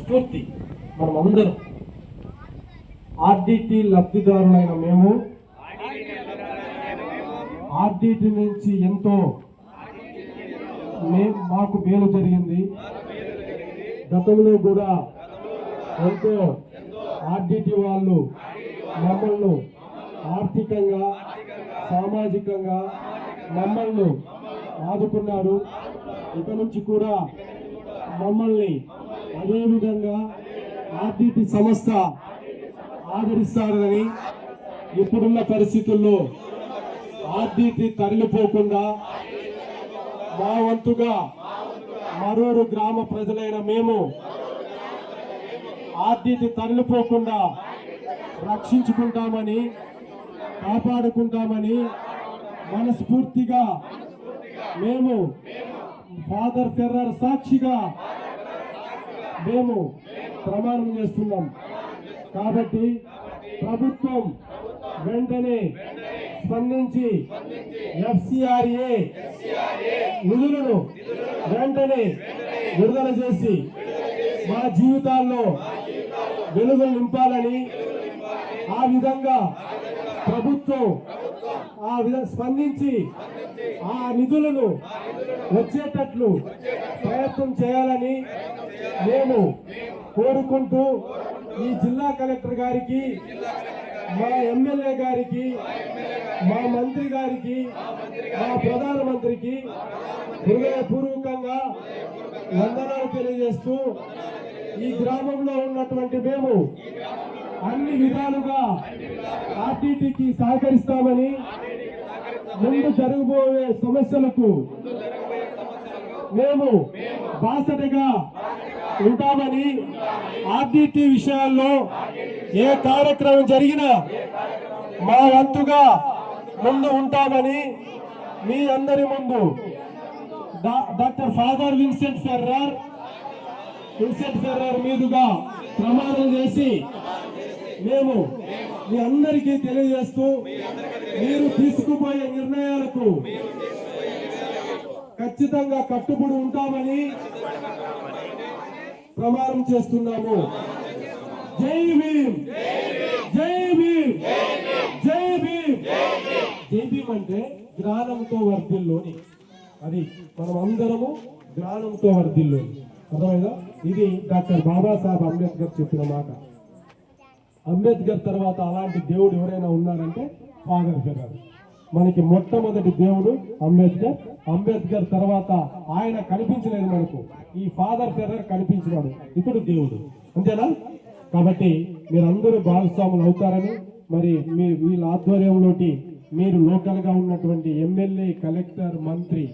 స్ఫూర్తి. మనమందరం ఆర్డిటి లబ్ధిదారులైన మేము ఆర్డిటి నుంచి ఎంతో మాకు మేలు జరిగింది. గతంలో కూడా ఎంతో ఆర్డిటి వాళ్ళు మమ్మల్ని ఆర్థికంగా సామాజికంగా మమ్మల్ని ఆదుకున్నారు. ఇక నుంచి కూడా మమ్మల్ని అదే విధంగా ఆర్డిటి సంస్థ ఆదరిస్తారని, ఇప్పుడున్న పరిస్థితుల్లో ఆర్డిటి తరలిపోకుండా మా వంతుగా మరూరు గ్రామ ప్రజలైన మేము ఆర్డిటి తరలిపోకుండా రక్షించుకుంటామని కాపాడుకుంటామని మనస్ఫూర్తిగా మేము ఫాదర్ ఫెర్రర్ సాక్షిగా మేము ప్రమాణం చేస్తున్నాం. కాబట్టి ప్రభుత్వం వెంటనే స్పందించి FCRA నిధులను వెంటనే విడుదల చేసి మా జీవితాల్లో వెలుగులు నింపాలని, ఆ విధంగా ప్రభుత్వం స్పందించి ఆ నిధులను వచ్చేటట్లు ప్రయత్నం చేయాలని మేము కోరుకుంటూ ఈ జిల్లా కలెక్టర్ గారికి, మా ఎమ్మెల్యే గారికి, మా మంత్రి గారికి, మా ప్రధానమంత్రికి హృదయపూర్వకంగా వందనాలు తెలియజేస్తూ, ఈ గ్రామంలో ఉన్నటువంటి మేము అన్ని విధాలుగా ఆర్డిటికి సహకరిస్తామని, ముందు జరగబోయే సమస్యలకు మేము బాసటగా ఉంటామని, ఆర్డిటి విషయాల్లో ఏ కార్యక్రమం జరిగినా మా వంతుగా ముందు ఉంటామని మీ అందరి ముందు డాక్టర్ ఫాదర్ విన్సెంట్ ఫెర్రర్ మీదుగా ప్రమాణం చేసి మేము మీ అందరికీ తెలియజేస్తూ, మీరు తీసుకుపోయే నిర్ణయాలకు ఖచ్చితంగా కట్టుబడి ఉంటామని ప్రమాణం చేస్తున్నాము. జై భీమ్, జై భీమ్, జై భీమ్. జై భీమ్ అంటే జ్ఞానంతో వర్ధిల్లోని, అది మనం అందరము జ్ఞానంతో వర్ధిల్లోని. అర్థమైందా? ఇది డాక్టర్ బాబాసాహెబ్ అంబేద్కర్ చెప్పిన మాట. అంబేద్కర్ తర్వాత అలాంటి దేవుడు ఎవరైనా ఉన్నారంటే ఫాదర్ ఫెర్రర్. మనకి మొట్టమొదటి దేవుడు అంబేద్కర్. అంబేద్కర్ తర్వాత ఆయన కనిపించలేదు మనకు, ఈ ఫాదర్ ఫెర్రర్ కనిపించినాడు. ఇతడు దేవుడు, అంతేనా? కాబట్టి మీరందరూ భాగస్వాములు అవుతారని, మరి వీళ్ళ ఆధ్వర్యంలోటి మీరు లోకల్ గా ఉన్నటువంటి ఎమ్మెల్యే, కలెక్టర్, మంత్రి